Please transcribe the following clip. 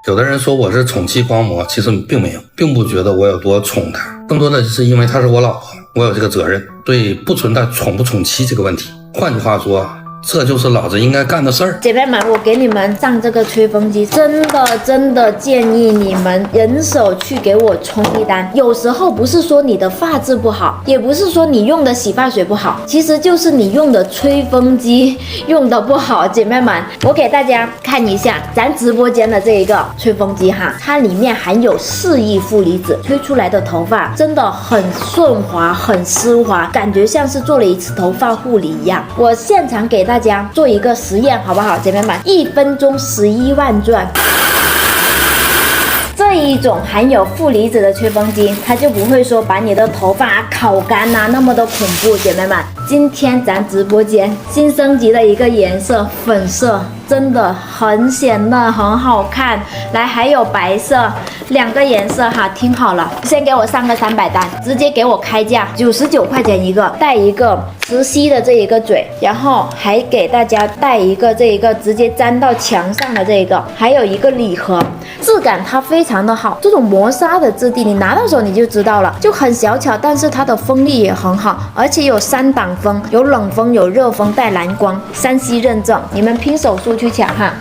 有的人说我是宠妻狂魔，其实并没有，并不觉得我有多宠她，更多的是因为她是我老婆，我有这个责任，所以不存在宠不宠妻这个问题。换句话说，这就是老子应该干的事儿。姐妹们，我给你们上这个吹风机，真的建议你们人手去给我冲一单。有时候不是说你的发质不好，也不是说你用的洗发水不好，其实就是你用的吹风机用的不好。姐妹们，我给大家看一下咱直播间的这一个吹风机哈，它里面含有4亿负离子，吹出来的头发真的很顺滑，很丝滑，感觉像是做了一次头发护理一样。我现场给大家做一个实验，好不好，姐妹们？1分钟11万转。这一种含有负离子的吹风机，它就不会说把你的头发烤干呐，那么的恐怖。姐妹们，今天咱直播间新升级的一个颜色，粉色，真的很显嫩，很好看。来，还有白色，2个颜色哈，听好了，先给我上个300单，直接给我开价99块钱一个，带一个磁吸的这一个嘴，然后还给大家带一个这一个直接粘到墙上的这一个，还有一个礼盒，质感它非常的好，这种磨砂的质地，你拿到手你就知道了，就很小巧，但是它的风力也很好，而且有3档风，有冷风，有热风，带蓝光，3C 认证，你们拼手速去抢哈。